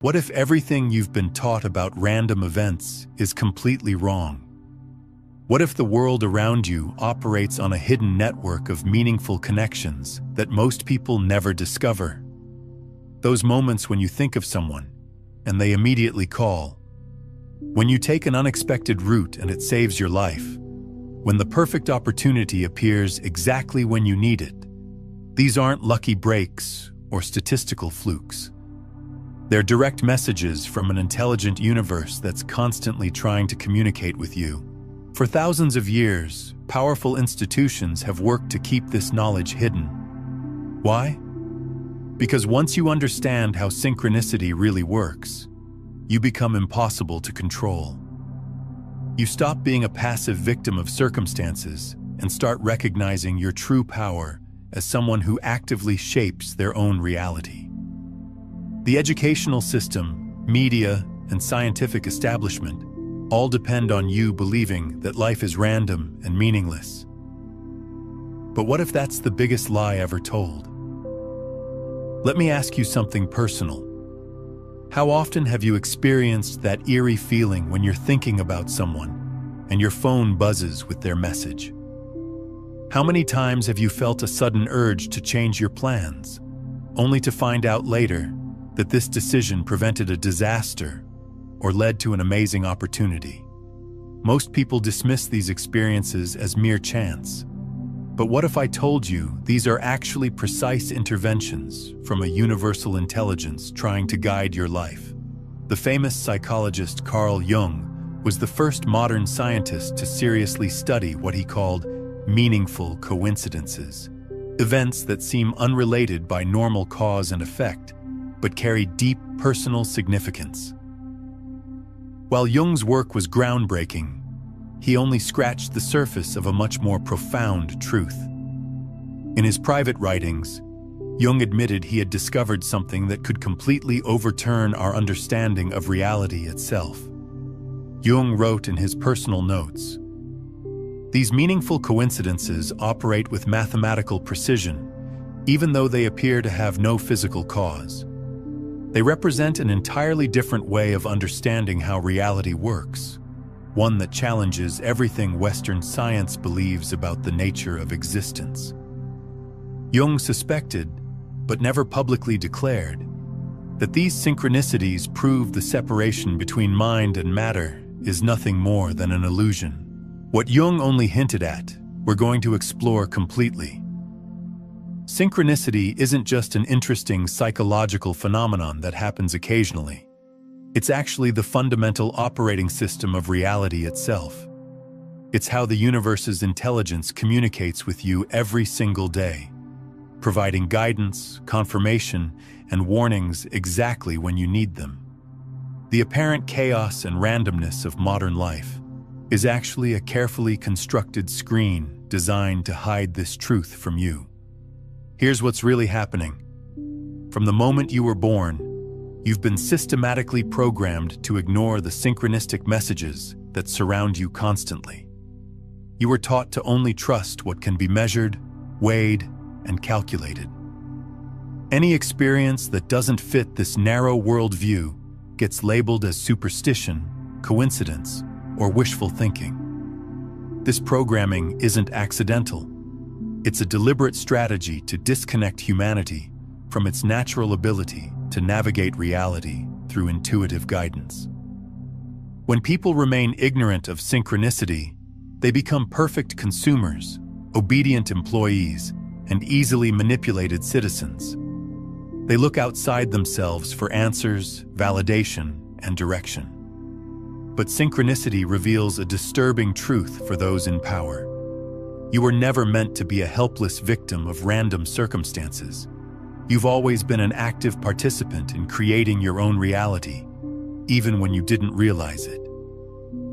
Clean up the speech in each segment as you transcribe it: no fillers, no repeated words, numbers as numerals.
What if everything you've been taught about random events is completely wrong? What if the world around you operates on a hidden network of meaningful connections that most people never discover? Those moments when you think of someone and they immediately call. When you take an unexpected route and it saves your life. When the perfect opportunity appears exactly when you need it. These aren't lucky breaks or statistical flukes. They're direct messages from an intelligent universe that's constantly trying to communicate with you. For thousands of years, powerful institutions have worked to keep this knowledge hidden. Why? Because once you understand how synchronicity really works, you become impossible to control. You stop being a passive victim of circumstances and start recognizing your true power as someone who actively shapes their own reality. The educational system, media, and scientific establishment all depend on you believing that life is random and meaningless. But what if that's the biggest lie ever told? Let me ask you something personal. How often have you experienced that eerie feeling when you're thinking about someone and your phone buzzes with their message? How many times have you felt a sudden urge to change your plans, only to find out later that this decision prevented a disaster or led to an amazing opportunity? Most people dismiss these experiences as mere chance. But what if I told you these are actually precise interventions from a universal intelligence trying to guide your life? The famous psychologist Carl Jung was the first modern scientist to seriously study what he called meaningful coincidences, events that seem unrelated by normal cause and effect, but carry deep personal significance. While Jung's work was groundbreaking, he only scratched the surface of a much more profound truth. In his private writings, Jung admitted he had discovered something that could completely overturn our understanding of reality itself. Jung wrote in his personal notes, "These meaningful coincidences operate with mathematical precision, even though they appear to have no physical cause. They represent an entirely different way of understanding how reality works, one that challenges everything Western science believes about the nature of existence." Jung suspected, but never publicly declared, that these synchronicities prove the separation between mind and matter is nothing more than an illusion. What Jung only hinted at, we're going to explore completely. Synchronicity isn't just an interesting psychological phenomenon that happens occasionally. It's actually the fundamental operating system of reality itself. It's how the universe's intelligence communicates with you every single day, providing guidance, confirmation, and warnings exactly when you need them. The apparent chaos and randomness of modern life is actually a carefully constructed screen designed to hide this truth from you. Here's what's really happening. From the moment you were born, you've been systematically programmed to ignore the synchronistic messages that surround you constantly. You were taught to only trust what can be measured, weighed, and calculated. Any experience that doesn't fit this narrow worldview gets labeled as superstition, coincidence, or wishful thinking. This programming isn't accidental. It's a deliberate strategy to disconnect humanity from its natural ability to navigate reality through intuitive guidance. When people remain ignorant of synchronicity, they become perfect consumers, obedient employees, and easily manipulated citizens. They look outside themselves for answers, validation, and direction. But synchronicity reveals a disturbing truth for those in power. You were never meant to be a helpless victim of random circumstances. You've always been an active participant in creating your own reality, even when you didn't realize it.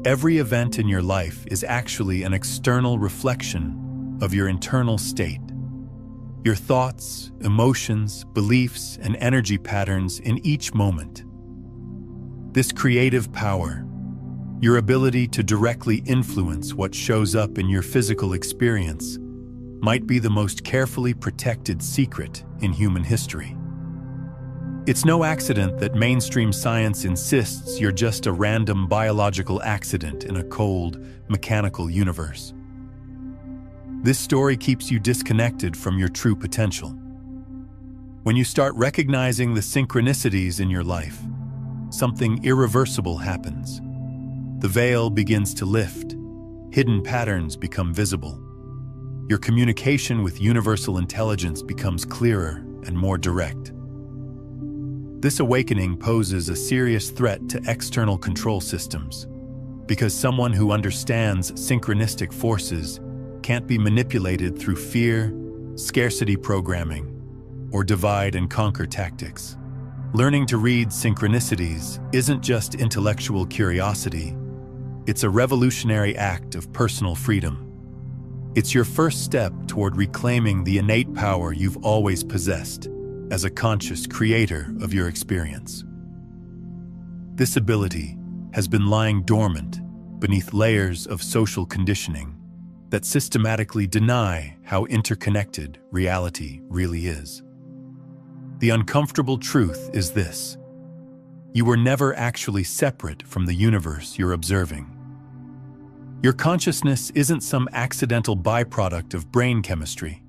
Every event in your life is actually an external reflection of your internal state. Your thoughts, emotions, beliefs, and energy patterns in each moment. This creative power, your ability to directly influence what shows up in your physical experience, might be the most carefully protected secret in human history. It's no accident that mainstream science insists you're just a random biological accident in a cold, mechanical universe. This story keeps you disconnected from your true potential. When you start recognizing the synchronicities in your life, something irreversible happens. The veil begins to lift. Hidden patterns become visible. Your communication with universal intelligence becomes clearer and more direct. This awakening poses a serious threat to external control systems, because someone who understands synchronistic forces can't be manipulated through fear, scarcity programming, or divide and conquer tactics. Learning to read synchronicities isn't just intellectual curiosity, it's a revolutionary act of personal freedom. It's your first step toward reclaiming the innate power you've always possessed as a conscious creator of your experience. This ability has been lying dormant beneath layers of social conditioning that systematically deny how interconnected reality really is. The uncomfortable truth is this: you were never actually separate from the universe you're observing. Your consciousness isn't some accidental byproduct of brain chemistry.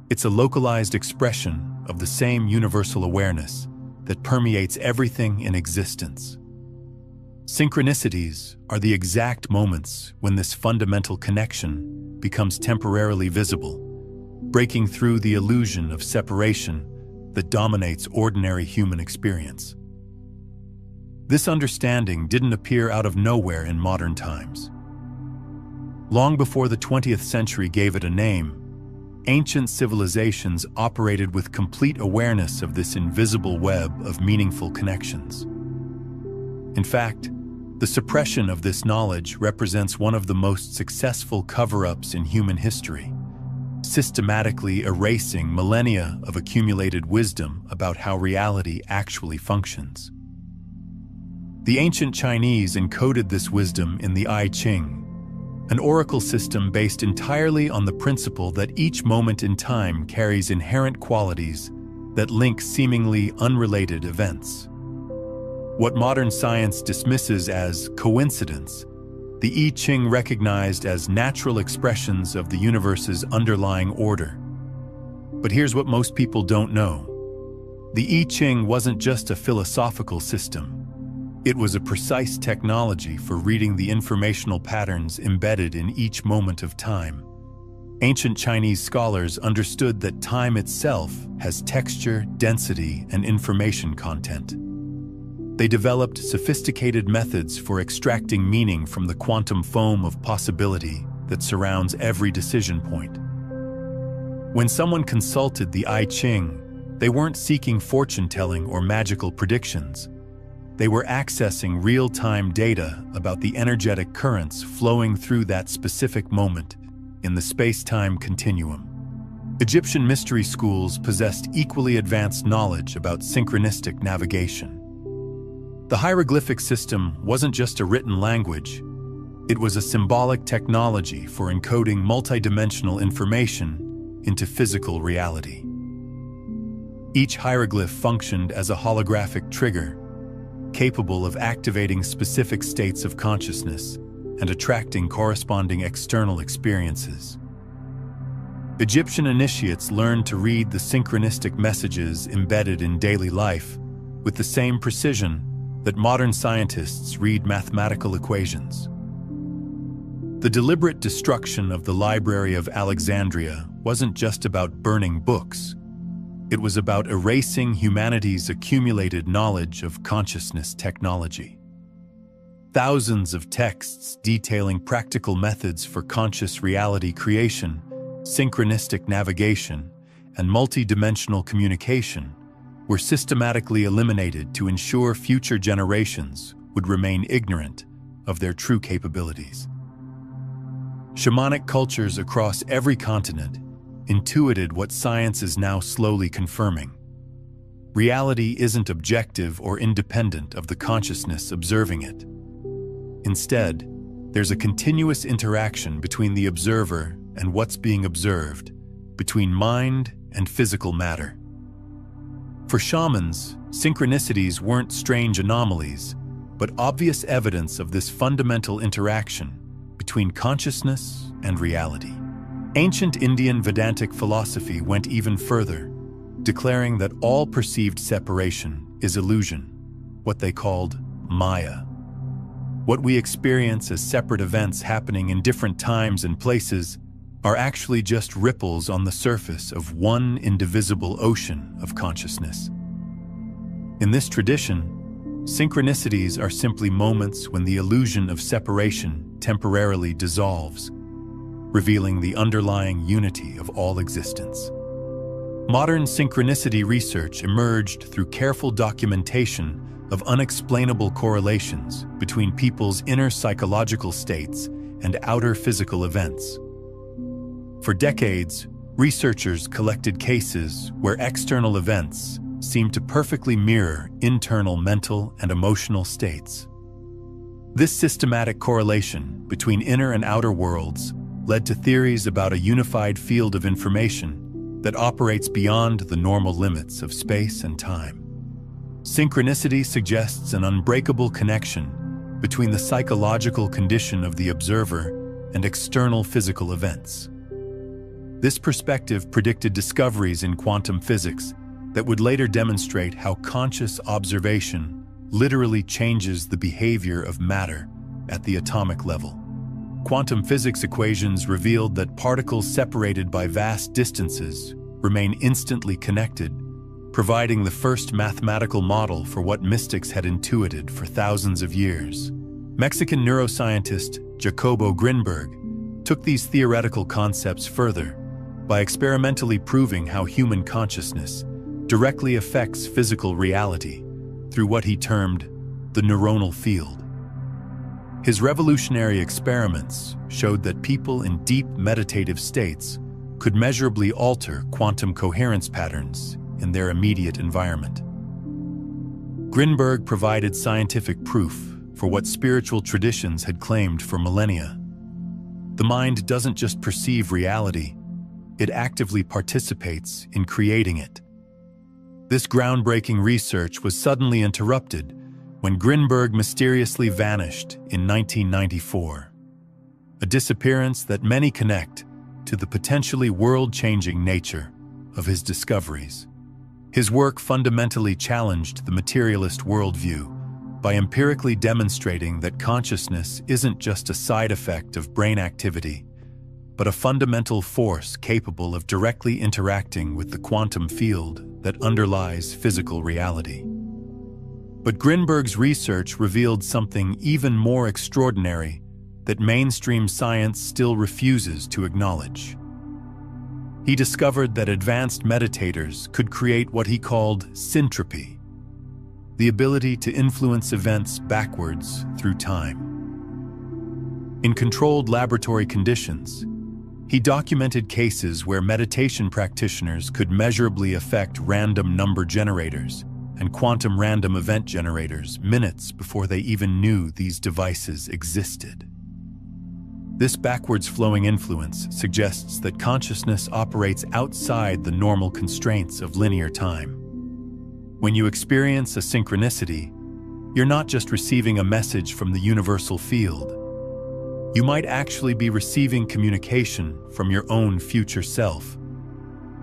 It's a localized expression of the same universal awareness that permeates everything in existence. Synchronicities are the exact moments when this fundamental connection becomes temporarily visible, breaking through the illusion of separation that dominates ordinary human experience. This understanding didn't appear out of nowhere in modern times. Long before the 20th century gave it a name, ancient civilizations operated with complete awareness of this invisible web of meaningful connections. In fact, the suppression of this knowledge represents one of the most successful cover-ups in human history, systematically erasing millennia of accumulated wisdom about how reality actually functions. The ancient Chinese encoded this wisdom in the I Ching, an oracle system based entirely on the principle that each moment in time carries inherent qualities that link seemingly unrelated events. What modern science dismisses as coincidence, the I Ching recognized as natural expressions of the universe's underlying order. But here's what most people don't know. The I Ching wasn't just a philosophical system. It was a precise technology for reading the informational patterns embedded in each moment of time. Ancient Chinese scholars understood that time itself has texture, density, and information content. They developed sophisticated methods for extracting meaning from the quantum foam of possibility that surrounds every decision point. When someone consulted the I Ching, they weren't seeking fortune-telling or magical predictions. They were accessing real-time data about the energetic currents flowing through that specific moment in the space-time continuum. Egyptian mystery schools possessed equally advanced knowledge about synchronistic navigation. The hieroglyphic system wasn't just a written language. It was a symbolic technology for encoding multidimensional information into physical reality. Each hieroglyph functioned as a holographic trigger, capable of activating specific states of consciousness and attracting corresponding external experiences. Egyptian initiates learned to read the synchronistic messages embedded in daily life with the same precision that modern scientists read mathematical equations. The deliberate destruction of the Library of Alexandria wasn't just about burning books. It was about erasing humanity's accumulated knowledge of consciousness technology. Thousands of texts detailing practical methods for conscious reality creation, synchronistic navigation, and multidimensional communication were systematically eliminated to ensure future generations would remain ignorant of their true capabilities. Shamanic cultures across every continent intuited what science is now slowly confirming. Reality isn't objective or independent of the consciousness observing it. Instead, there's a continuous interaction between the observer and what's being observed, between mind and physical matter. For shamans, synchronicities weren't strange anomalies, but obvious evidence of this fundamental interaction between consciousness and reality. Ancient Indian Vedantic philosophy went even further, declaring that all perceived separation is illusion, what they called Maya. What we experience as separate events happening in different times and places are actually just ripples on the surface of one indivisible ocean of consciousness. In this tradition, synchronicities are simply moments when the illusion of separation temporarily dissolves, revealing the underlying unity of all existence. Modern synchronicity research emerged through careful documentation of unexplainable correlations between people's inner psychological states and outer physical events. For decades, researchers collected cases where external events seemed to perfectly mirror internal mental and emotional states. This systematic correlation between inner and outer worlds led to theories about a unified field of information that operates beyond the normal limits of space and time. Synchronicity suggests an unbreakable connection between the psychological condition of the observer and external physical events. This perspective predicted discoveries in quantum physics that would later demonstrate how conscious observation literally changes the behavior of matter at the atomic level. Quantum physics equations revealed that particles separated by vast distances remain instantly connected, providing the first mathematical model for what mystics had intuited for thousands of years. Mexican neuroscientist Jacobo Grinberg took these theoretical concepts further by experimentally proving how human consciousness directly affects physical reality through what he termed the neuronal field. His revolutionary experiments showed that people in deep meditative states could measurably alter quantum coherence patterns in their immediate environment. Grinberg provided scientific proof for what spiritual traditions had claimed for millennia. The mind doesn't just perceive reality, it actively participates in creating it. This groundbreaking research was suddenly interrupted when Grinberg mysteriously vanished in 1994, a disappearance that many connect to the potentially world-changing nature of his discoveries. His work fundamentally challenged the materialist worldview by empirically demonstrating that consciousness isn't just a side effect of brain activity, but a fundamental force capable of directly interacting with the quantum field that underlies physical reality. But Grinberg's research revealed something even more extraordinary that mainstream science still refuses to acknowledge. He discovered that advanced meditators could create what he called syntropy, the ability to influence events backwards through time. In controlled laboratory conditions, he documented cases where meditation practitioners could measurably affect random number generators and quantum random event generators minutes before they even knew these devices existed. This backwards-flowing influence suggests that consciousness operates outside the normal constraints of linear time. When you experience a synchronicity, you're not just receiving a message from the universal field. You might actually be receiving communication from your own future self,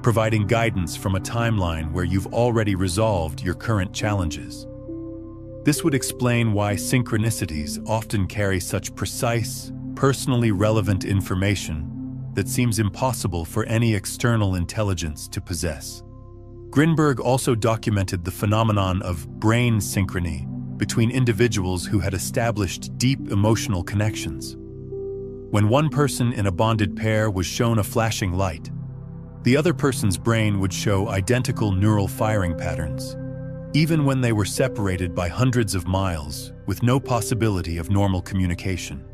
providing guidance from a timeline where you've already resolved your current challenges. This would explain why synchronicities often carry such precise, personally relevant information that seems impossible for any external intelligence to possess. Grinberg also documented the phenomenon of brain synchrony between individuals who had established deep emotional connections. When one person in a bonded pair was shown a flashing light, the other person's brain would show identical neural firing patterns, even when they were separated by hundreds of miles with no possibility of normal communication.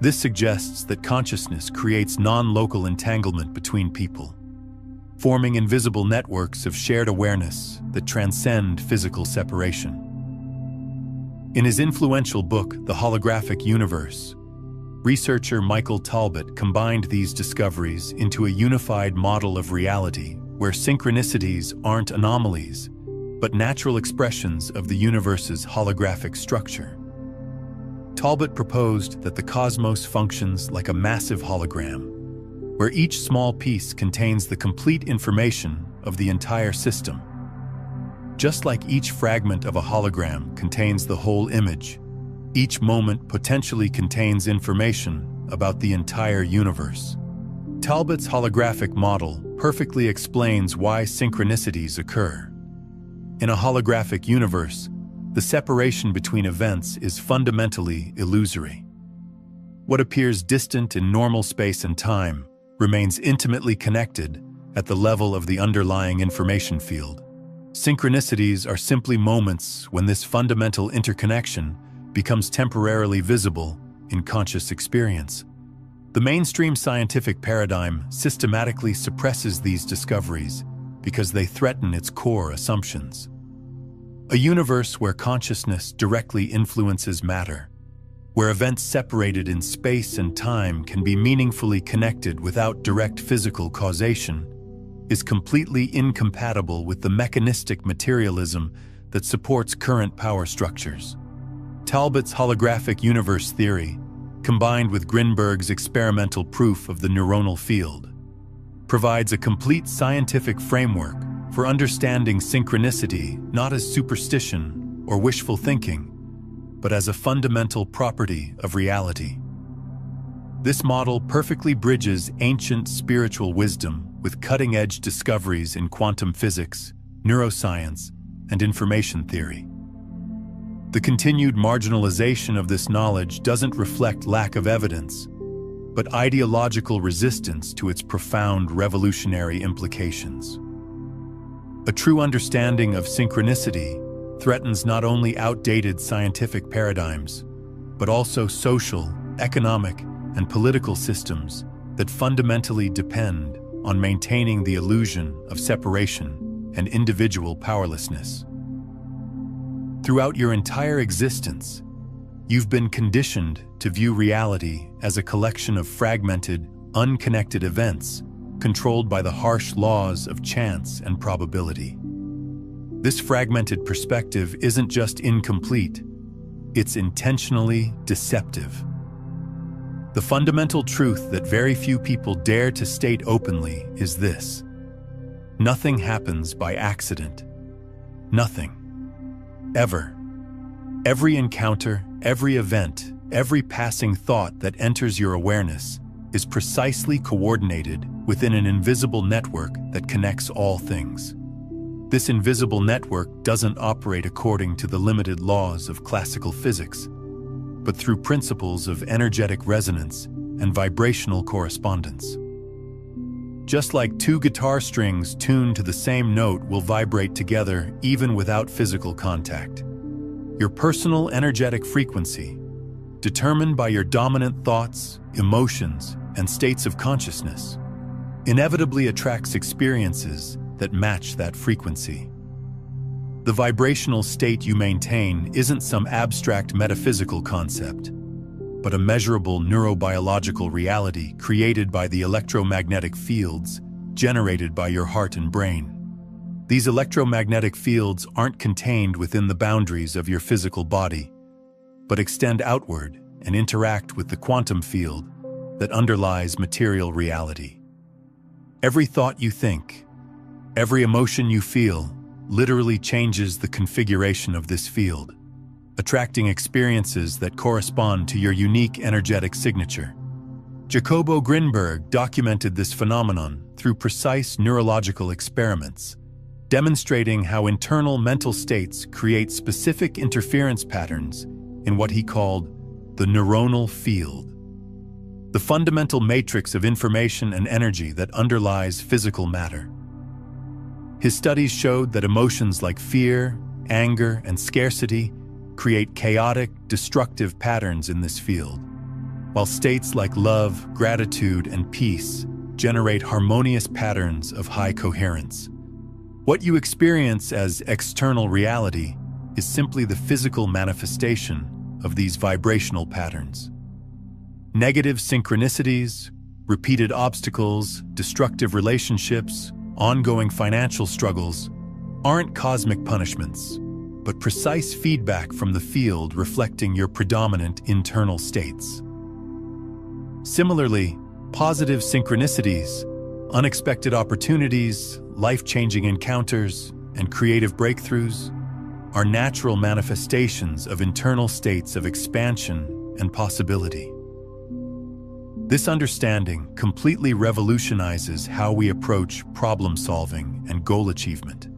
This suggests that consciousness creates non-local entanglement between people, forming invisible networks of shared awareness that transcend physical separation. In his influential book, The Holographic Universe, researcher Michael Talbot combined these discoveries into a unified model of reality where synchronicities aren't anomalies, but natural expressions of the universe's holographic structure. Talbot proposed that the cosmos functions like a massive hologram, where each small piece contains the complete information of the entire system. Just like each fragment of a hologram contains the whole image, each moment potentially contains information about the entire universe. Talbot's holographic model perfectly explains why synchronicities occur. In a holographic universe, the separation between events is fundamentally illusory. What appears distant in normal space and time remains intimately connected at the level of the underlying information field. Synchronicities are simply moments when this fundamental interconnection becomes temporarily visible in conscious experience. The mainstream scientific paradigm systematically suppresses these discoveries because they threaten its core assumptions. A universe where consciousness directly influences matter, where events separated in space and time can be meaningfully connected without direct physical causation, is completely incompatible with the mechanistic materialism that supports current power structures. Talbot's holographic universe theory, combined with Grinberg's experimental proof of the neuronal field, provides a complete scientific framework for understanding synchronicity not as superstition or wishful thinking, but as a fundamental property of reality. This model perfectly bridges ancient spiritual wisdom with cutting-edge discoveries in quantum physics, neuroscience, and information theory. The continued marginalization of this knowledge doesn't reflect lack of evidence, but ideological resistance to its profound revolutionary implications. A true understanding of synchronicity threatens not only outdated scientific paradigms, but also social, economic, and political systems that fundamentally depend on maintaining the illusion of separation and individual powerlessness. Throughout your entire existence, you've been conditioned to view reality as a collection of fragmented, unconnected events controlled by the harsh laws of chance and probability. This fragmented perspective isn't just incomplete, it's intentionally deceptive. The fundamental truth that very few people dare to state openly is this: nothing happens by accident. Nothing. Ever. Every encounter, every event, every passing thought that enters your awareness is precisely coordinated within an invisible network that connects all things. This invisible network doesn't operate according to the limited laws of classical physics, but through principles of energetic resonance and vibrational correspondence. Just like two guitar strings tuned to the same note will vibrate together even without physical contact, your personal energetic frequency, determined by your dominant thoughts, emotions, and states of consciousness, inevitably attracts experiences that match that frequency. The vibrational state you maintain isn't some abstract metaphysical concept, but a measurable neurobiological reality created by the electromagnetic fields generated by your heart and brain. These electromagnetic fields aren't contained within the boundaries of your physical body, but extend outward and interact with the quantum field that underlies material reality. Every thought you think, every emotion you feel, literally changes the configuration of this field, attracting experiences that correspond to your unique energetic signature. Jacobo Grinberg documented this phenomenon through precise neurological experiments, demonstrating how internal mental states create specific interference patterns in what he called the neuronal field, the fundamental matrix of information and energy that underlies physical matter. His studies showed that emotions like fear, anger, and scarcity create chaotic, destructive patterns in this field, while states like love, gratitude, and peace generate harmonious patterns of high coherence. What you experience as external reality is simply the physical manifestation of these vibrational patterns. Negative synchronicities, repeated obstacles, destructive relationships, ongoing financial struggles aren't cosmic punishments, but precise feedback from the field reflecting your predominant internal states. Similarly, positive synchronicities, unexpected opportunities, life-changing encounters, and creative breakthroughs are natural manifestations of internal states of expansion and possibility. This understanding completely revolutionizes how we approach problem-solving and goal achievement.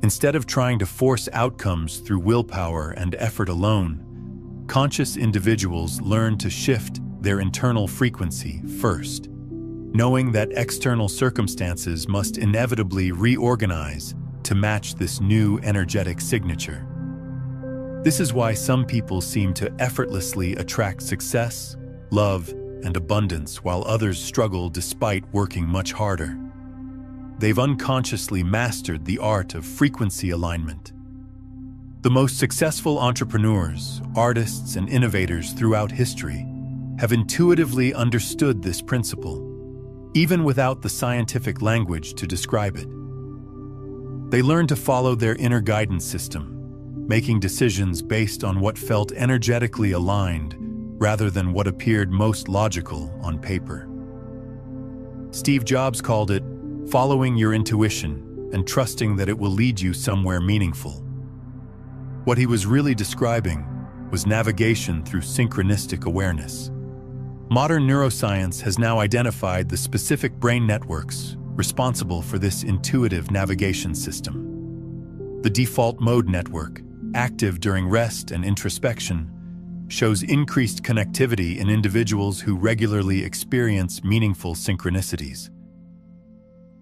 Instead of trying to force outcomes through willpower and effort alone, conscious individuals learn to shift their internal frequency first, knowing that external circumstances must inevitably reorganize to match this new energetic signature. This is why some people seem to effortlessly attract success, love, and abundance, while others struggle despite working much harder. They've unconsciously mastered the art of frequency alignment. The most successful entrepreneurs, artists, and innovators throughout history have intuitively understood this principle, even without the scientific language to describe it. They learned to follow their inner guidance system, making decisions based on what felt energetically aligned rather than what appeared most logical on paper. Steve Jobs called it following your intuition and trusting that it will lead you somewhere meaningful. What he was really describing was navigation through synchronistic awareness. Modern neuroscience has now identified the specific brain networks responsible for this intuitive navigation system. The default mode network, active during rest and introspection, shows increased connectivity in individuals who regularly experience meaningful synchronicities.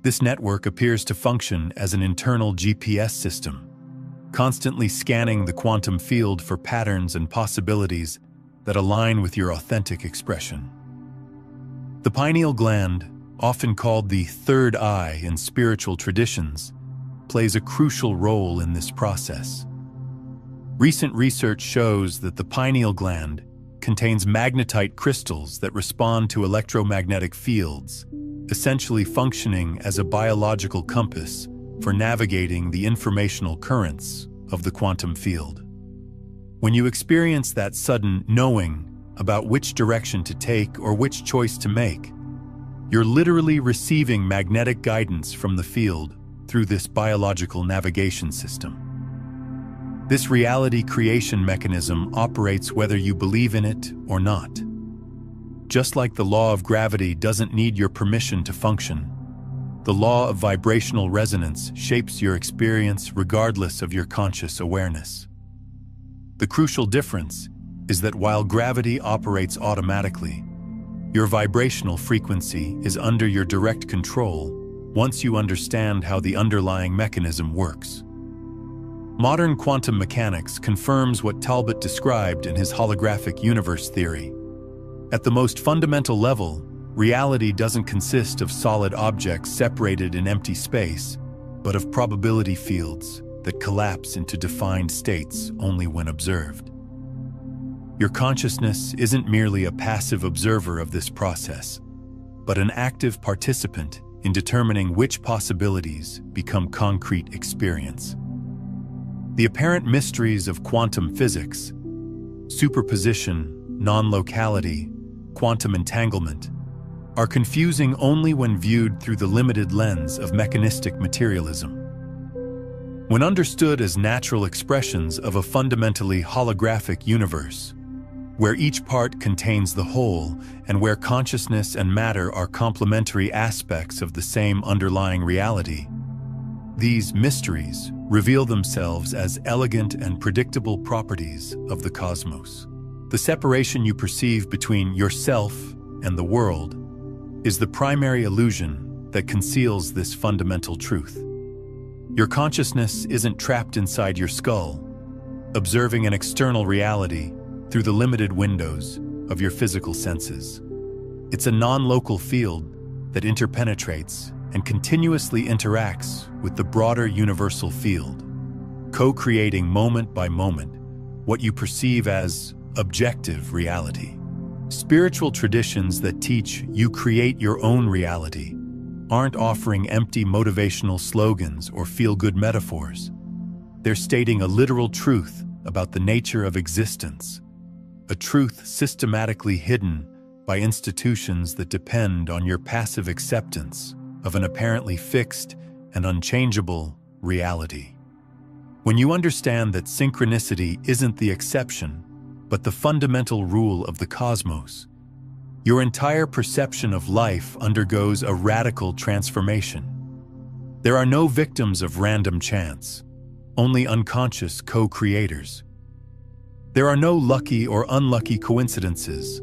This network appears to function as an internal GPS system, constantly scanning the quantum field for patterns and possibilities that align with your authentic expression. The pineal gland, often called the third eye in spiritual traditions, plays a crucial role in this process. Recent research shows that the pineal gland contains magnetite crystals that respond to electromagnetic fields, essentially functioning as a biological compass for navigating the informational currents of the quantum field. When you experience that sudden knowing about which direction to take or which choice to make, you're literally receiving magnetic guidance from the field through this biological navigation system. This reality creation mechanism operates whether you believe in it or not. Just like the law of gravity doesn't need your permission to function, the law of vibrational resonance shapes your experience regardless of your conscious awareness. The crucial difference is that while gravity operates automatically, your vibrational frequency is under your direct control once you understand how the underlying mechanism works. Modern quantum mechanics confirms what Talbot described in his holographic universe theory. At the most fundamental level, reality doesn't consist of solid objects separated in empty space, but of probability fields that collapse into defined states only when observed. Your consciousness isn't merely a passive observer of this process, but an active participant in determining which possibilities become concrete experience. The apparent mysteries of quantum physics, superposition, non-locality, quantum entanglement, are confusing only when viewed through the limited lens of mechanistic materialism. When understood as natural expressions of a fundamentally holographic universe, where each part contains the whole and where consciousness and matter are complementary aspects of the same underlying reality, these mysteries reveal themselves as elegant and predictable properties of the cosmos. The separation you perceive between yourself and the world is the primary illusion that conceals this fundamental truth. Your consciousness isn't trapped inside your skull, observing an external reality through the limited windows of your physical senses. It's a non-local field that interpenetrates and continuously interacts with the broader universal field, co-creating moment by moment what you perceive as objective reality. Spiritual traditions that teach you create your own reality aren't offering empty motivational slogans or feel-good metaphors. They're stating a literal truth about the nature of existence, a truth systematically hidden by institutions that depend on your passive acceptance of an apparently fixed and unchangeable reality. When you understand that synchronicity isn't the exception, but the fundamental rule of the cosmos, your entire perception of life undergoes a radical transformation. There are no victims of random chance, only unconscious co-creators. There are no lucky or unlucky coincidences,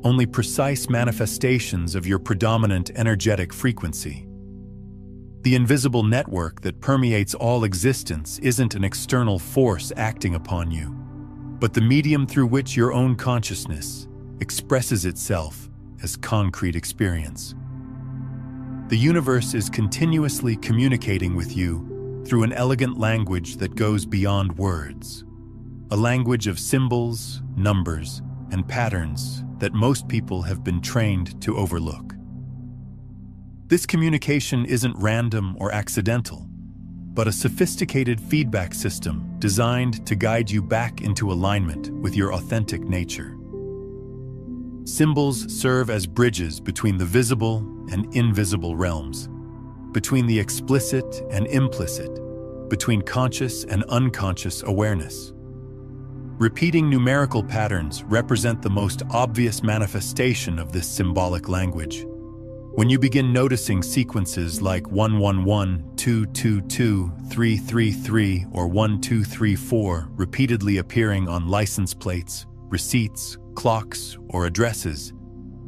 only precise manifestations of your predominant energetic frequency. The invisible network that permeates all existence isn't an external force acting upon you, but the medium through which your own consciousness expresses itself as concrete experience. The universe is continuously communicating with you through an elegant language that goes beyond words, a language of symbols, numbers, and patterns that most people have been trained to overlook. This communication isn't random or accidental, but a sophisticated feedback system designed to guide you back into alignment with your authentic nature. Symbols serve as bridges between the visible and invisible realms, between the explicit and implicit, between conscious and unconscious awareness. Repeating numerical patterns represent the most obvious manifestation of this symbolic language. When you begin noticing sequences like 111, 222, 333, or 1234 repeatedly appearing on license plates, receipts, clocks, or addresses,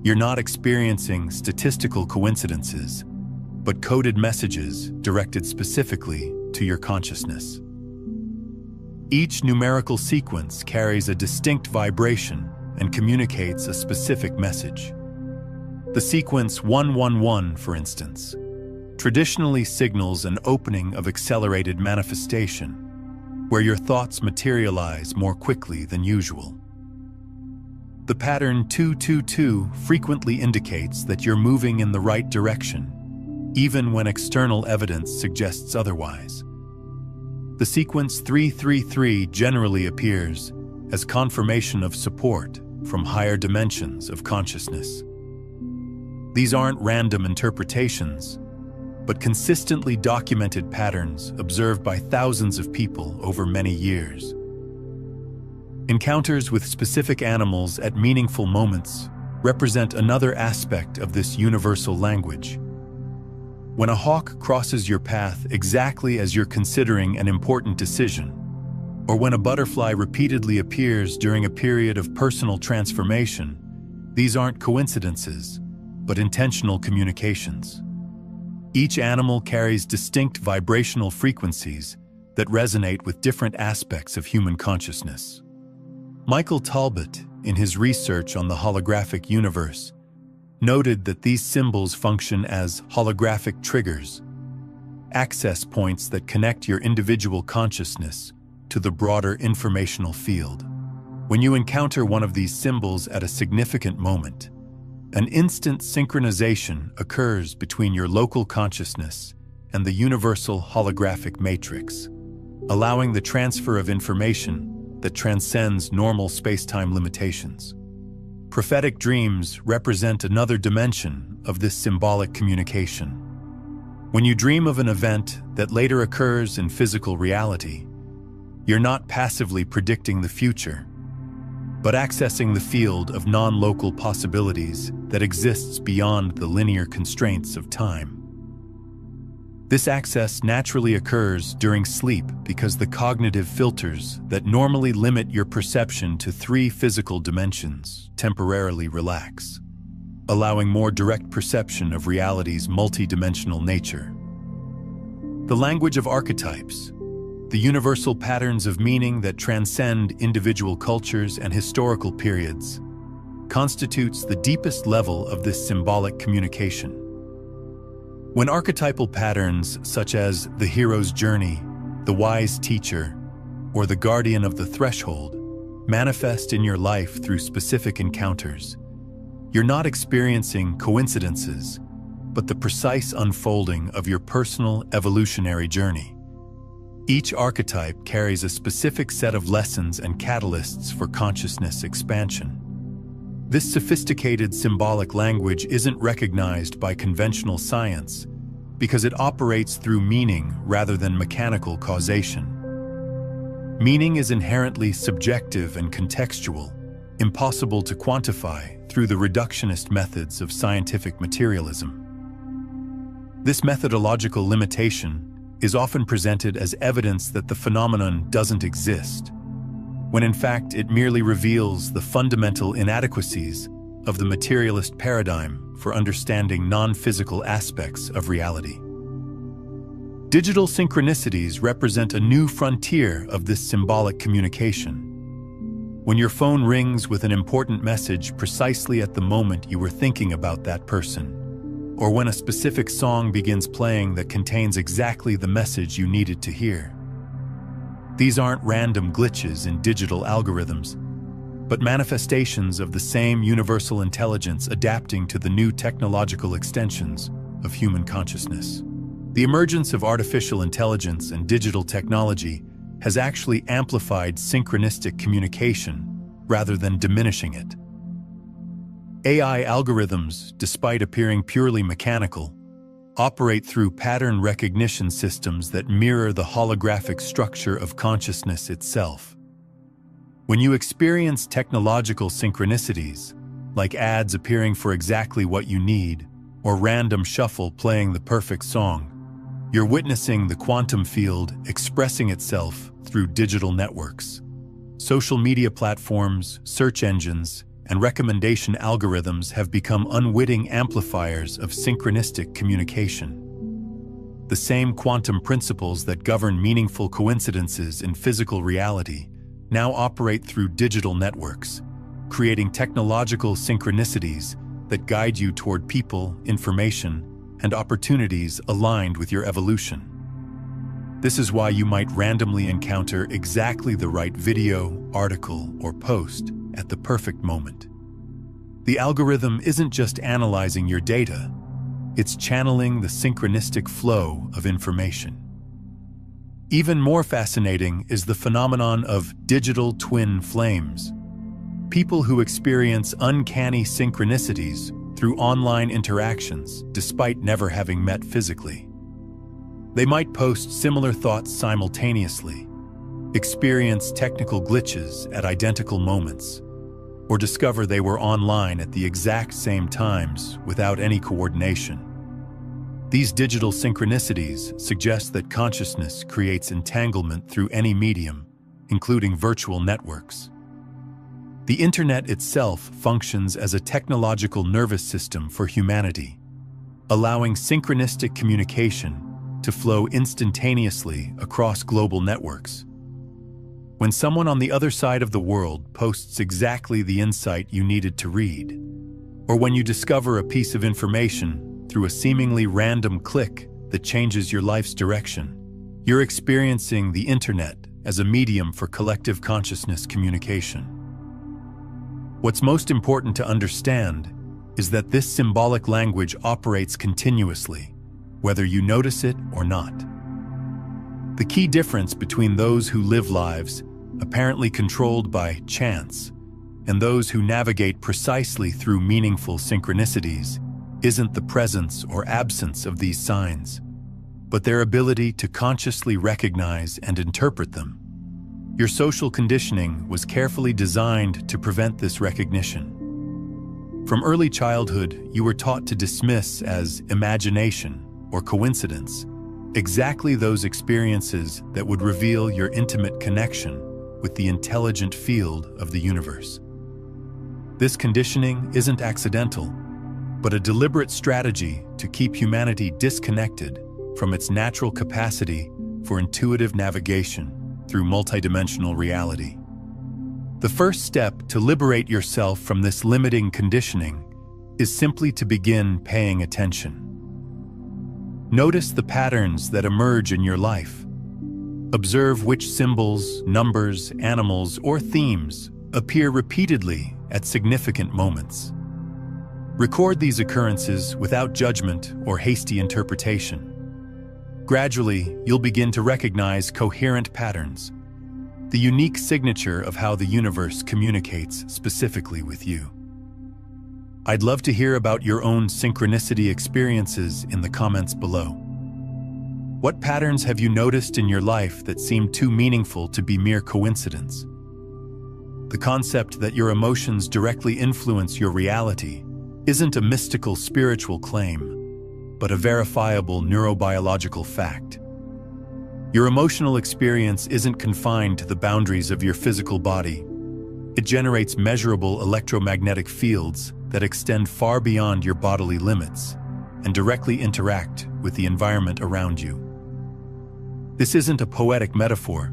you're not experiencing statistical coincidences, but coded messages directed specifically to your consciousness. Each numerical sequence carries a distinct vibration and communicates a specific message. The sequence 111, for instance, traditionally signals an opening of accelerated manifestation, where your thoughts materialize more quickly than usual. The pattern 222 frequently indicates that you're moving in the right direction, even when external evidence suggests otherwise. The sequence 333 generally appears as confirmation of support from higher dimensions of consciousness. These aren't random interpretations, but consistently documented patterns observed by thousands of people over many years. Encounters with specific animals at meaningful moments represent another aspect of this universal language. When a hawk crosses your path exactly as you're considering an important decision, or when a butterfly repeatedly appears during a period of personal transformation, these aren't coincidences, but intentional communications. Each animal carries distinct vibrational frequencies that resonate with different aspects of human consciousness. Michael Talbot, in his research on the holographic universe, noted that these symbols function as holographic triggers, access points that connect your individual consciousness to the broader informational field. When you encounter one of these symbols at a significant moment, an instant synchronization occurs between your local consciousness and the universal holographic matrix, allowing the transfer of information that transcends normal space-time limitations. Prophetic dreams represent another dimension of this symbolic communication. When you dream of an event that later occurs in physical reality, you're not passively predicting the future, but accessing the field of non-local possibilities that exists beyond the linear constraints of time. This access naturally occurs during sleep because the cognitive filters that normally limit your perception to 3 physical dimensions temporarily relax, allowing more direct perception of reality's multidimensional nature. The language of archetypes, the universal patterns of meaning that transcend individual cultures and historical periods, constitutes the deepest level of this symbolic communication. When archetypal patterns such as the hero's journey, the wise teacher, or the guardian of the threshold manifest in your life through specific encounters, you're not experiencing coincidences, but the precise unfolding of your personal evolutionary journey. Each archetype carries a specific set of lessons and catalysts for consciousness expansion. This sophisticated symbolic language isn't recognized by conventional science because it operates through meaning rather than mechanical causation. Meaning is inherently subjective and contextual, impossible to quantify through the reductionist methods of scientific materialism. This methodological limitation is often presented as evidence that the phenomenon doesn't exist, when in fact it merely reveals the fundamental inadequacies of the materialist paradigm for understanding non-physical aspects of reality. Digital synchronicities represent a new frontier of this symbolic communication. When your phone rings with an important message precisely at the moment you were thinking about that person, or when a specific song begins playing that contains exactly the message you needed to hear. These aren't random glitches in digital algorithms, but manifestations of the same universal intelligence adapting to the new technological extensions of human consciousness. The emergence of artificial intelligence and digital technology has actually amplified synchronistic communication rather than diminishing it. AI algorithms, despite appearing purely mechanical, operate through pattern recognition systems that mirror the holographic structure of consciousness itself. When you experience technological synchronicities, like ads appearing for exactly what you need, or random shuffle playing the perfect song, you're witnessing the quantum field expressing itself through digital networks. Social media platforms, search engines, and recommendation algorithms have become unwitting amplifiers of synchronistic communication. The same quantum principles that govern meaningful coincidences in physical reality now operate through digital networks, creating technological synchronicities that guide you toward people, information, and opportunities aligned with your evolution. This is why you might randomly encounter exactly the right video, article, or post at the perfect moment. The algorithm isn't just analyzing your data, it's channeling the synchronistic flow of information. Even more fascinating is the phenomenon of digital twin flames. People who experience uncanny synchronicities through online interactions despite never having met physically. They might post similar thoughts simultaneously, experience technical glitches at identical moments, or discover they were online at the exact same times without any coordination. These digital synchronicities suggest that consciousness creates entanglement through any medium, including virtual networks. The internet itself functions as a technological nervous system for humanity, allowing synchronistic communication to flow instantaneously across global networks. When someone on the other side of the world posts exactly the insight you needed to read, or when you discover a piece of information through a seemingly random click that changes your life's direction, you're experiencing the internet as a medium for collective consciousness communication. What's most important to understand is that this symbolic language operates continuously, whether you notice it or not. The key difference between those who live lives apparently controlled by chance and those who navigate precisely through meaningful synchronicities isn't the presence or absence of these signs, but their ability to consciously recognize and interpret them. Your social conditioning was carefully designed to prevent this recognition. From early childhood, you were taught to dismiss as imagination or coincidence exactly those experiences that would reveal your intimate connection with the intelligent field of the universe. This conditioning isn't accidental, but a deliberate strategy to keep humanity disconnected from its natural capacity for intuitive navigation through multidimensional reality. The first step to liberate yourself from this limiting conditioning is simply to begin paying attention. Notice the patterns that emerge in your life. Observe which symbols, numbers, animals, or themes appear repeatedly at significant moments. Record these occurrences without judgment or hasty interpretation. Gradually, you'll begin to recognize coherent patterns, the unique signature of how the universe communicates specifically with you. I'd love to hear about your own synchronicity experiences in the comments below. What patterns have you noticed in your life that seem too meaningful to be mere coincidence? The concept that your emotions directly influence your reality isn't a mystical spiritual claim, but a verifiable neurobiological fact. Your emotional experience isn't confined to the boundaries of your physical body. It generates measurable electromagnetic fields that extend far beyond your bodily limits and directly interact with the environment around you. This isn't a poetic metaphor,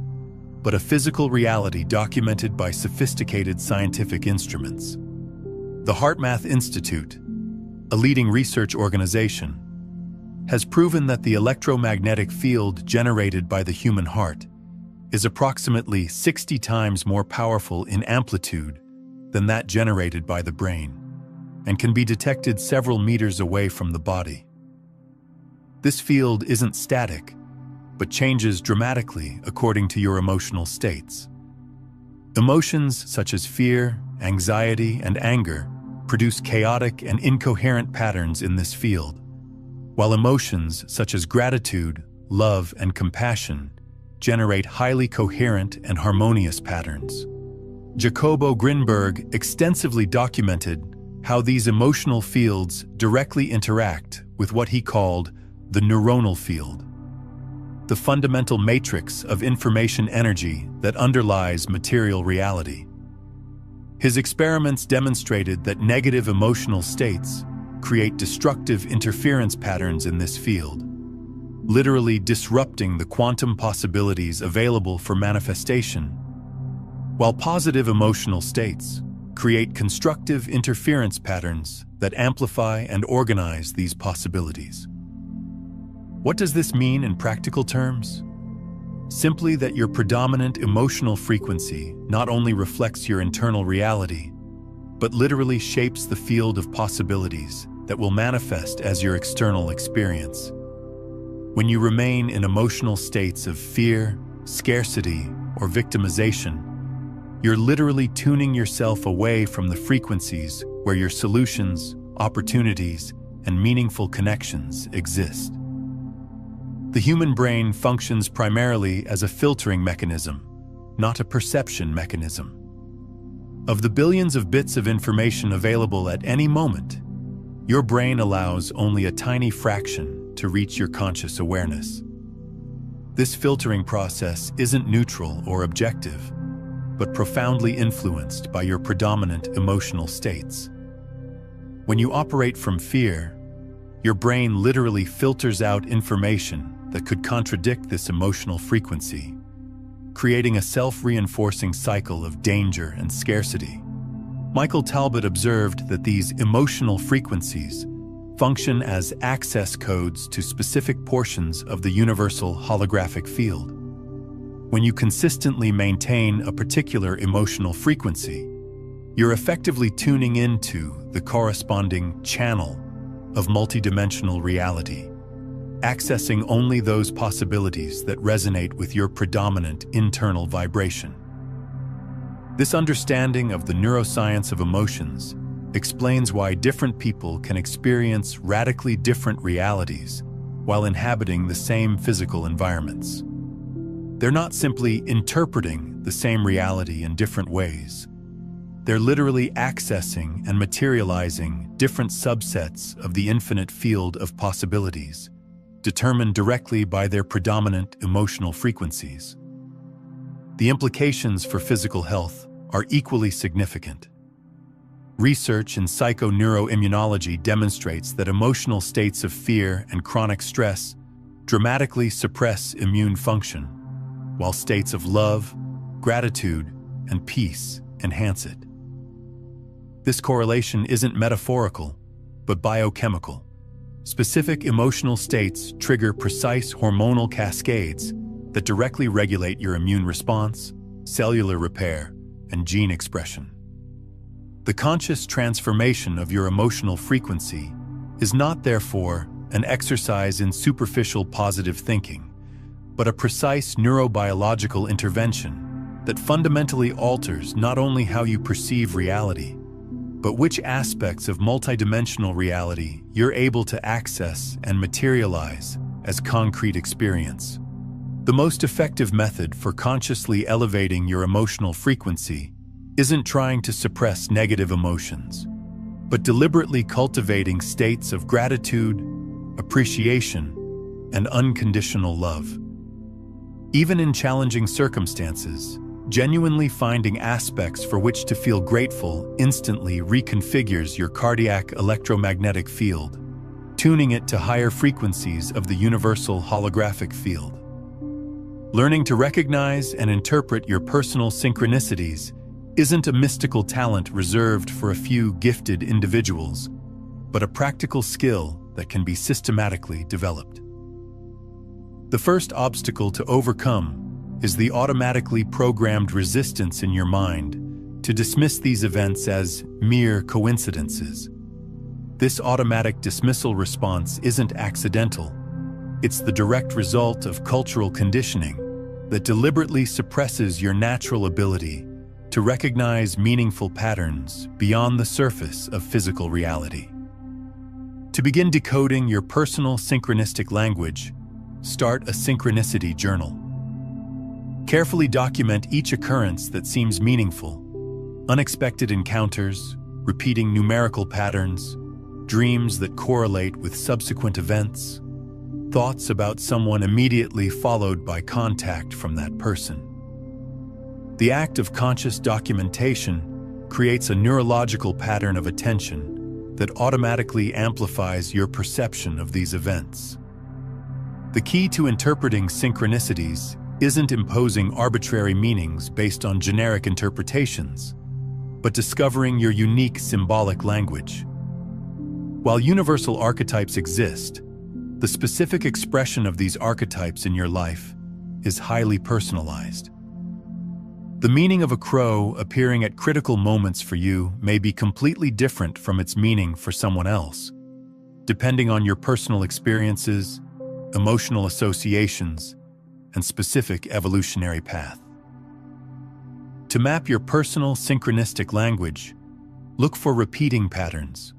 but a physical reality documented by sophisticated scientific instruments. The HeartMath Institute, a leading research organization, has proven that the electromagnetic field generated by the human heart is approximately 60 times more powerful in amplitude than that generated by the brain, and can be detected several meters away from the body. This field isn't static, but changes dramatically according to your emotional states. Emotions such as fear, anxiety, and anger produce chaotic and incoherent patterns in this field, while emotions such as gratitude, love, and compassion generate highly coherent and harmonious patterns. Jacobo Grinberg extensively documented how these emotional fields directly interact with what he called the neuronal field, the fundamental matrix of information energy that underlies material reality. His experiments demonstrated that negative emotional states create destructive interference patterns in this field, literally disrupting the quantum possibilities available for manifestation, while positive emotional states create constructive interference patterns that amplify and organize these possibilities. What does this mean in practical terms? Simply that your predominant emotional frequency not only reflects your internal reality, but literally shapes the field of possibilities that will manifest as your external experience. When you remain in emotional states of fear, scarcity, or victimization, you're literally tuning yourself away from the frequencies where your solutions, opportunities, and meaningful connections exist. The human brain functions primarily as a filtering mechanism, not a perception mechanism. Of the billions of bits of information available at any moment, your brain allows only a tiny fraction to reach your conscious awareness. This filtering process isn't neutral or objective, but profoundly influenced by your predominant emotional states. When you operate from fear, your brain literally filters out information that could contradict this emotional frequency, creating a self-reinforcing cycle of danger and scarcity. Michael Talbot observed that these emotional frequencies function as access codes to specific portions of the universal holographic field. When you consistently maintain a particular emotional frequency, you're effectively tuning into the corresponding channel of multidimensional reality, accessing only those possibilities that resonate with your predominant internal vibration. This understanding of the neuroscience of emotions explains why different people can experience radically different realities while inhabiting the same physical environments. They're not simply interpreting the same reality in different ways. They're literally accessing and materializing different subsets of the infinite field of possibilities, determined directly by their predominant emotional frequencies. The implications for physical health are equally significant. Research in psychoneuroimmunology demonstrates that emotional states of fear and chronic stress dramatically suppress immune function, while states of love, gratitude, and peace enhance it. This correlation isn't metaphorical, but biochemical. Specific emotional states trigger precise hormonal cascades that directly regulate your immune response, cellular repair, and gene expression. The conscious transformation of your emotional frequency is not, therefore, an exercise in superficial positive thinking, but a precise neurobiological intervention that fundamentally alters not only how you perceive reality, but which aspects of multidimensional reality you're able to access and materialize as concrete experience. The most effective method for consciously elevating your emotional frequency isn't trying to suppress negative emotions, but deliberately cultivating states of gratitude, appreciation, and unconditional love. Even in challenging circumstances, genuinely finding aspects for which to feel grateful instantly reconfigures your cardiac electromagnetic field, tuning it to higher frequencies of the universal holographic field. Learning to recognize and interpret your personal synchronicities isn't a mystical talent reserved for a few gifted individuals, but a practical skill that can be systematically developed. The first obstacle to overcome is the automatically programmed resistance in your mind to dismiss these events as mere coincidences. This automatic dismissal response isn't accidental. It's the direct result of cultural conditioning that deliberately suppresses your natural ability to recognize meaningful patterns beyond the surface of physical reality. To begin decoding your personal synchronistic language, start a synchronicity journal. Carefully document each occurrence that seems meaningful: unexpected encounters, repeating numerical patterns, dreams that correlate with subsequent events, thoughts about someone immediately followed by contact from that person. The act of conscious documentation creates a neurological pattern of attention that automatically amplifies your perception of these events. The key to interpreting synchronicities isn't imposing arbitrary meanings based on generic interpretations, but discovering your unique symbolic language. While universal archetypes exist, the specific expression of these archetypes in your life is highly personalized. The meaning of a crow appearing at critical moments for you may be completely different from its meaning for someone else, depending on your personal experiences, emotional associations, and specific evolutionary path. To map your personal synchronistic language, look for repeating patterns.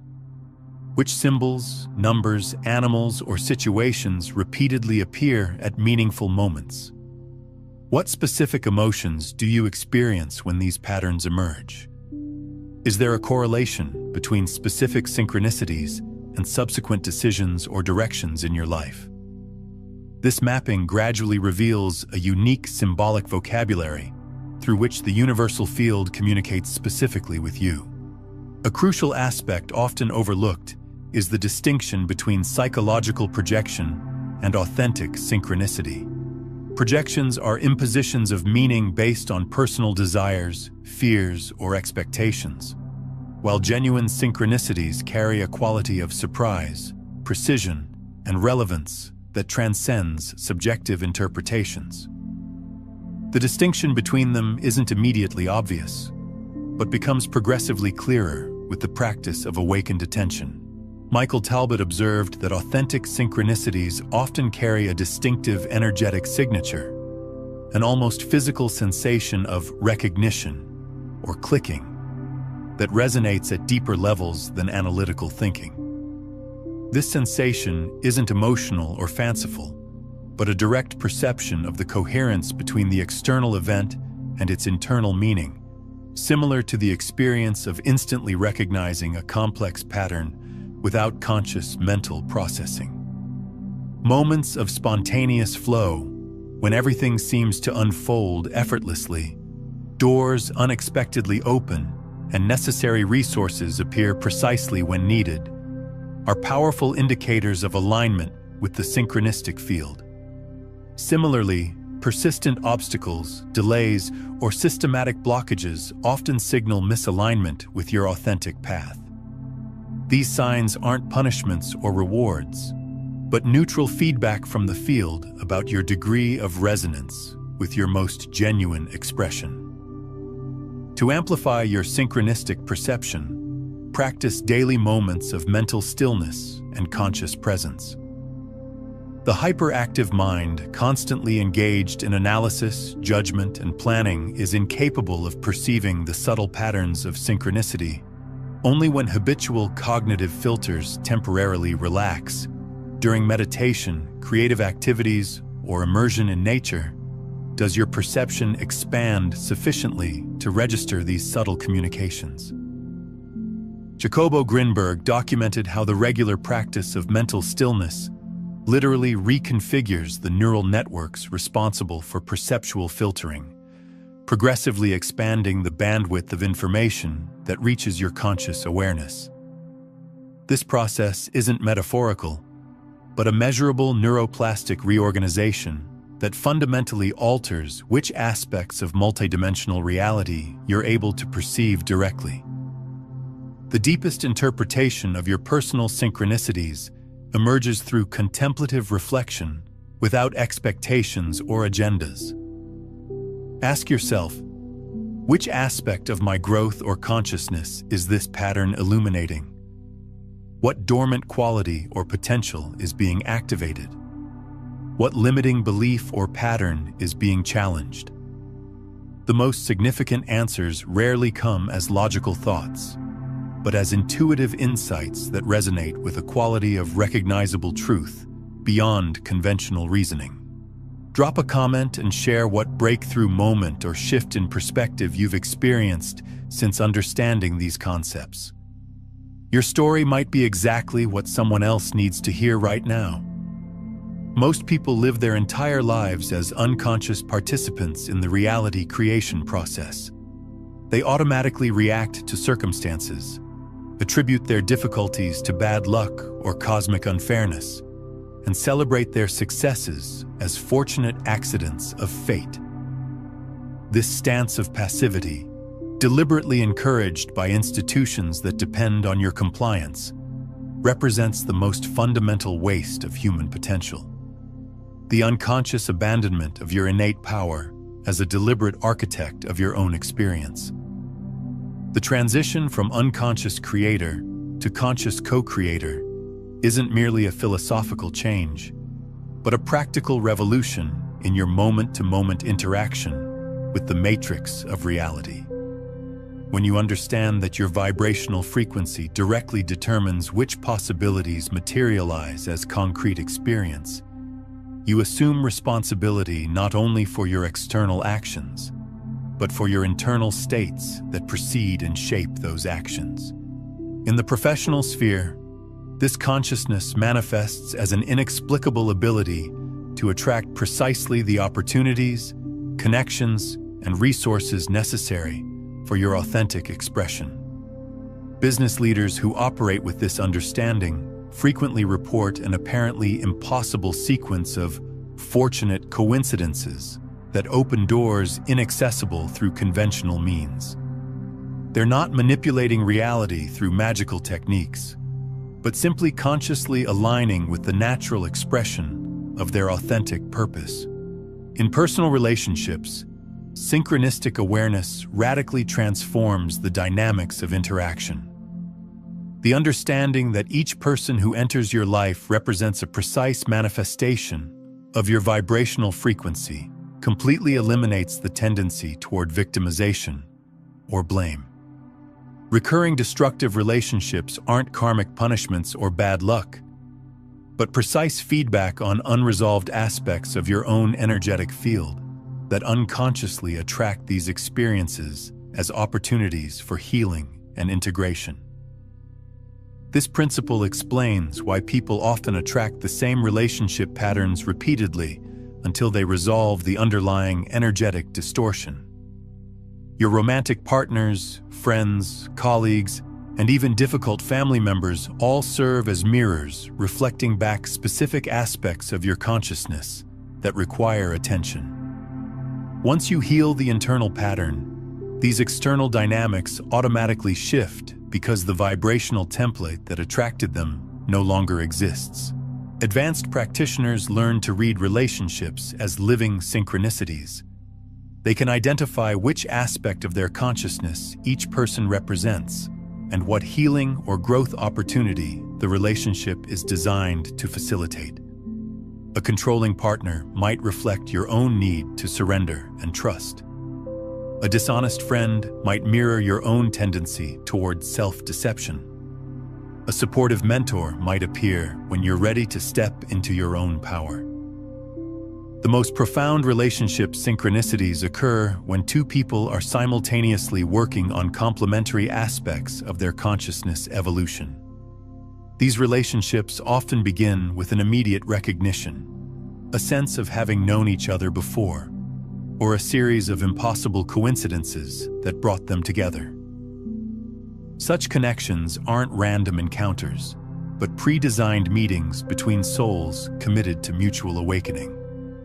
Which symbols, numbers, animals, or situations repeatedly appear at meaningful moments? What specific emotions do you experience when these patterns emerge? Is there a correlation between specific synchronicities and subsequent decisions or directions in your life? This mapping gradually reveals a unique symbolic vocabulary through which the universal field communicates specifically with you. A crucial aspect often overlooked is the distinction between psychological projection and authentic synchronicity. Projections are impositions of meaning based on personal desires, fears, or expectations, while genuine synchronicities carry a quality of surprise, precision, and relevance that transcends subjective interpretations. The distinction between them isn't immediately obvious, but becomes progressively clearer with the practice of awakened attention. Michael Talbot observed that authentic synchronicities often carry a distinctive energetic signature, an almost physical sensation of recognition or clicking that resonates at deeper levels than analytical thinking. This sensation isn't emotional or fanciful, but a direct perception of the coherence between the external event and its internal meaning, similar to the experience of instantly recognizing a complex pattern without conscious mental processing. Moments of spontaneous flow, when everything seems to unfold effortlessly, doors unexpectedly open, and necessary resources appear precisely when needed, are powerful indicators of alignment with the synchronistic field. Similarly, persistent obstacles, delays, or systematic blockages often signal misalignment with your authentic path. These signs aren't punishments or rewards, but neutral feedback from the field about your degree of resonance with your most genuine expression. To amplify your synchronistic perception, practice daily moments of mental stillness and conscious presence. The hyperactive mind, constantly engaged in analysis, judgment, and planning, is incapable of perceiving the subtle patterns of synchronicity. Only when habitual cognitive filters temporarily relax, during meditation, creative activities, or immersion in nature, does your perception expand sufficiently to register these subtle communications. Jacobo Grinberg documented how the regular practice of mental stillness literally reconfigures the neural networks responsible for perceptual filtering, progressively expanding the bandwidth of information that reaches your conscious awareness. This process isn't metaphorical, but a measurable neuroplastic reorganization that fundamentally alters which aspects of multidimensional reality you're able to perceive directly. The deepest interpretation of your personal synchronicities emerges through contemplative reflection without expectations or agendas. Ask yourself, which aspect of my growth or consciousness is this pattern illuminating? What dormant quality or potential is being activated? What limiting belief or pattern is being challenged? The most significant answers rarely come as logical thoughts, but as intuitive insights that resonate with a quality of recognizable truth beyond conventional reasoning. Drop a comment and share what breakthrough moment or shift in perspective you've experienced since understanding these concepts. Your story might be exactly what someone else needs to hear right now. Most people live their entire lives as unconscious participants in the reality creation process. They automatically react to circumstances, attribute their difficulties to bad luck or cosmic unfairness, and celebrate their successes as fortunate accidents of fate. This stance of passivity, deliberately encouraged by institutions that depend on your compliance, represents the most fundamental waste of human potential. The unconscious abandonment of your innate power as a deliberate architect of your own experience. The transition from unconscious creator to conscious co-creator isn't merely a philosophical change, but a practical revolution in your moment-to-moment interaction with the matrix of reality. When you understand that your vibrational frequency directly determines which possibilities materialize as concrete experience, you assume responsibility not only for your external actions, but for your internal states that precede and shape those actions. In the professional sphere, this consciousness manifests as an inexplicable ability to attract precisely the opportunities, connections, and resources necessary for your authentic expression. Business leaders who operate with this understanding frequently report an apparently impossible sequence of fortunate coincidences that open doors inaccessible through conventional means. They're not manipulating reality through magical techniques, but simply consciously aligning with the natural expression of their authentic purpose. In personal relationships, synchronistic awareness radically transforms the dynamics of interaction. The understanding that each person who enters your life represents a precise manifestation of your vibrational frequency completely eliminates the tendency toward victimization or blame. Recurring destructive relationships aren't karmic punishments or bad luck, but precise feedback on unresolved aspects of your own energetic field that unconsciously attract these experiences as opportunities for healing and integration. This principle explains why people often attract the same relationship patterns repeatedly until they resolve the underlying energetic distortion. Your romantic partners, friends, colleagues, and even difficult family members all serve as mirrors reflecting back specific aspects of your consciousness that require attention. Once you heal the internal pattern, these external dynamics automatically shift because the vibrational template that attracted them no longer exists. Advanced practitioners learn to read relationships as living synchronicities, They can identify which aspect of their consciousness each person represents and what healing or growth opportunity the relationship is designed to facilitate. A controlling partner might reflect your own need to surrender and trust. A dishonest friend might mirror your own tendency toward self-deception. A supportive mentor might appear when you're ready to step into your own power. The most profound relationship synchronicities occur when two people are simultaneously working on complementary aspects of their consciousness evolution. These relationships often begin with an immediate recognition, a sense of having known each other before, or a series of impossible coincidences that brought them together. Such connections aren't random encounters, but pre-designed meetings between souls committed to mutual awakening.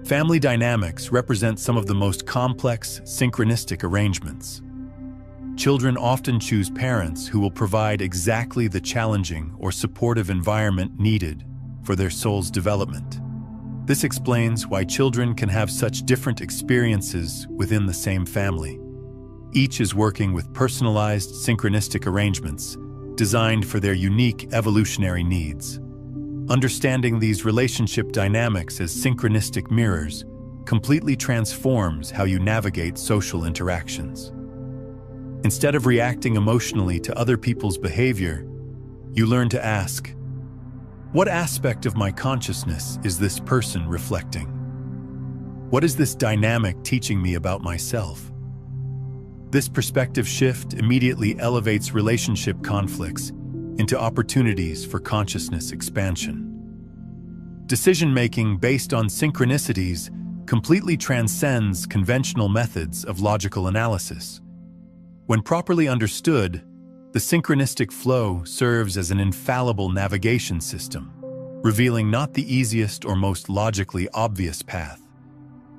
Family dynamics represent some of the most complex synchronistic arrangements. Children often choose parents who will provide exactly the challenging or supportive environment needed for their soul's development. This explains why children can have such different experiences within the same family. Each is working with personalized synchronistic arrangements designed for their unique evolutionary needs. Understanding these relationship dynamics as synchronistic mirrors completely transforms how you navigate social interactions. Instead of reacting emotionally to other people's behavior, you learn to ask, what aspect of my consciousness is this person reflecting? What is this dynamic teaching me about myself? This perspective shift immediately elevates relationship conflicts into opportunities for consciousness expansion. Decision-making based on synchronicities completely transcends conventional methods of logical analysis. When properly understood, the synchronistic flow serves as an infallible navigation system, revealing not the easiest or most logically obvious path,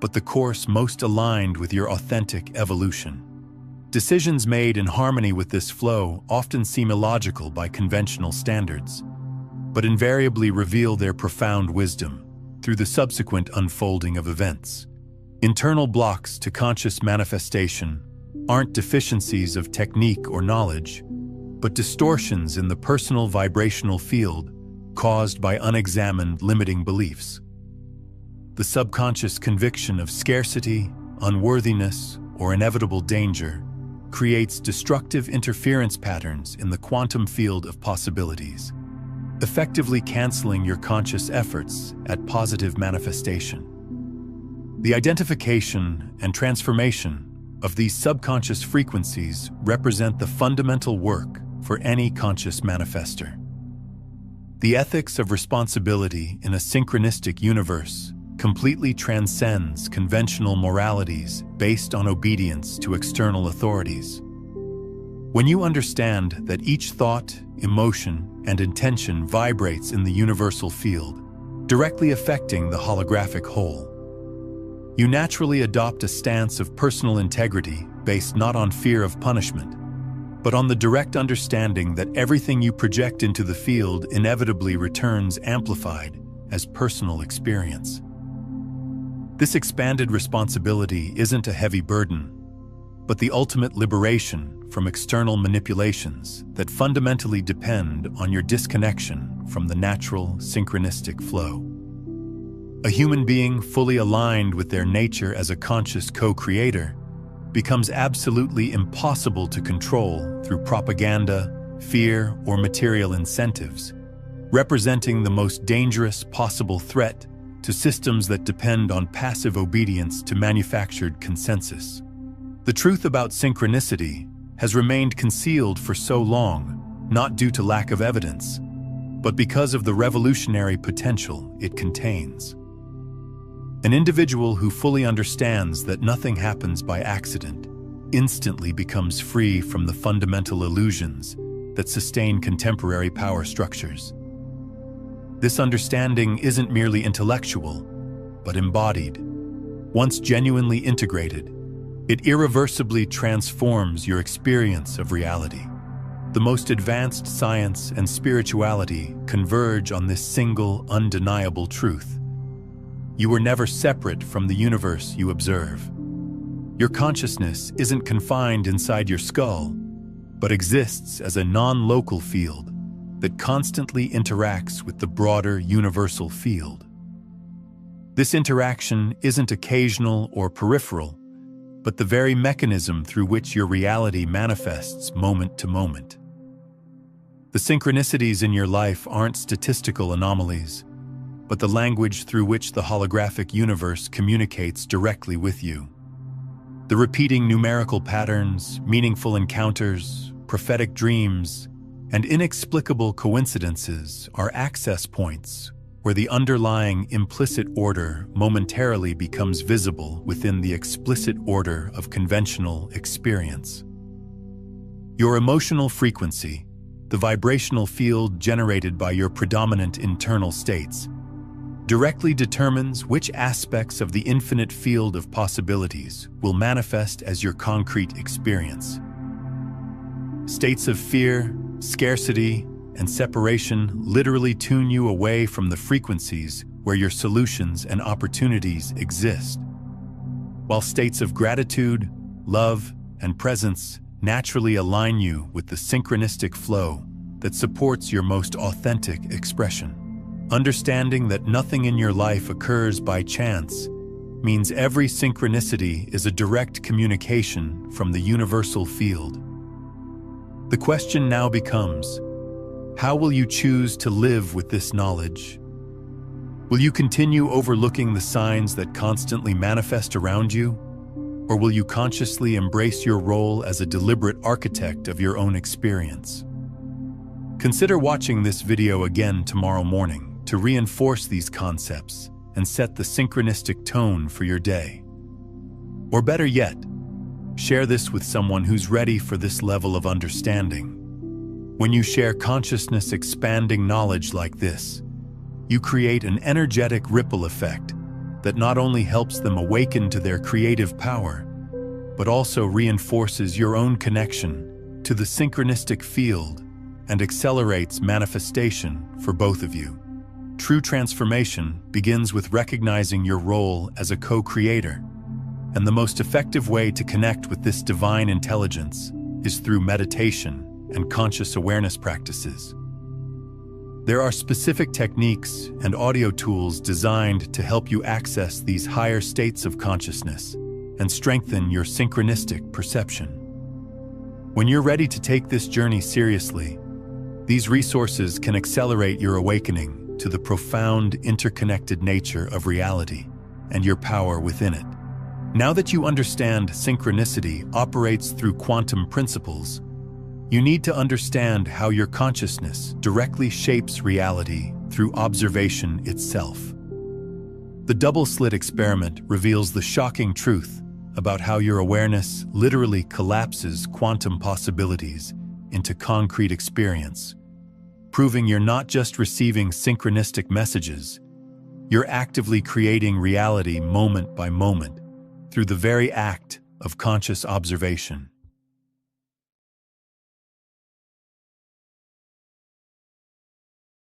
but the course most aligned with your authentic evolution. Decisions made in harmony with this flow often seem illogical by conventional standards, but invariably reveal their profound wisdom through the subsequent unfolding of events. Internal blocks to conscious manifestation aren't deficiencies of technique or knowledge, but distortions in the personal vibrational field caused by unexamined limiting beliefs. The subconscious conviction of scarcity, unworthiness, or inevitable danger creates destructive interference patterns in the quantum field of possibilities, effectively canceling your conscious efforts at positive manifestation. The identification and transformation of these subconscious frequencies represent the fundamental work for any conscious manifester. The ethics of responsibility in a synchronistic universe completely transcends conventional moralities based on obedience to external authorities. When you understand that each thought, emotion, and intention vibrates in the universal field, directly affecting the holographic whole, you naturally adopt a stance of personal integrity based not on fear of punishment, but on the direct understanding that everything you project into the field inevitably returns amplified as personal experience. This expanded responsibility isn't a heavy burden, but the ultimate liberation from external manipulations that fundamentally depend on your disconnection from the natural synchronistic flow. A human being fully aligned with their nature as a conscious co-creator becomes absolutely impossible to control through propaganda, fear, or material incentives, representing the most dangerous possible threat to systems that depend on passive obedience to manufactured consensus. The truth about synchronicity has remained concealed for so long, not due to lack of evidence, but because of the revolutionary potential it contains. An individual who fully understands that nothing happens by accident instantly becomes free from the fundamental illusions that sustain contemporary power structures. This understanding isn't merely intellectual, but embodied. Once genuinely integrated, it irreversibly transforms your experience of reality. The most advanced science and spirituality converge on this single, undeniable truth. You were never separate from the universe you observe. Your consciousness isn't confined inside your skull, but exists as a non-local field that constantly interacts with the broader universal field. This interaction isn't occasional or peripheral, but the very mechanism through which your reality manifests moment to moment. The synchronicities in your life aren't statistical anomalies, but the language through which the holographic universe communicates directly with you. The repeating numerical patterns, meaningful encounters, prophetic dreams, and inexplicable coincidences are access points where the underlying implicit order momentarily becomes visible within the explicit order of conventional experience. Your emotional frequency, the vibrational field generated by your predominant internal states, directly determines which aspects of the infinite field of possibilities will manifest as your concrete experience. States of fear, scarcity, and separation literally tune you away from the frequencies where your solutions and opportunities exist, while states of gratitude, love, and presence naturally align you with the synchronistic flow that supports your most authentic expression. Understanding that nothing in your life occurs by chance means every synchronicity is a direct communication from the universal field. The question now becomes, how will you choose to live with this knowledge? Will you continue overlooking the signs that constantly manifest around you? Or will you consciously embrace your role as a deliberate architect of your own experience? Consider watching this video again tomorrow morning to reinforce these concepts and set the synchronistic tone for your day. Or better yet, share this with someone who's ready for this level of understanding. When you share consciousness-expanding knowledge like this, you create an energetic ripple effect that not only helps them awaken to their creative power, but also reinforces your own connection to the synchronistic field and accelerates manifestation for both of you. True transformation begins with recognizing your role as a co-creator, and the most effective way to connect with this divine intelligence is through meditation and conscious awareness practices. There are specific techniques and audio tools designed to help you access these higher states of consciousness and strengthen your synchronistic perception. When you're ready to take this journey seriously, these resources can accelerate your awakening to the profound interconnected nature of reality and your power within it. Now that you understand synchronicity operates through quantum principles, you need to understand how your consciousness directly shapes reality through observation itself. The double-slit experiment reveals the shocking truth about how your awareness literally collapses quantum possibilities into concrete experience, proving you're not just receiving synchronistic messages, you're actively creating reality moment by moment through the very act of conscious observation.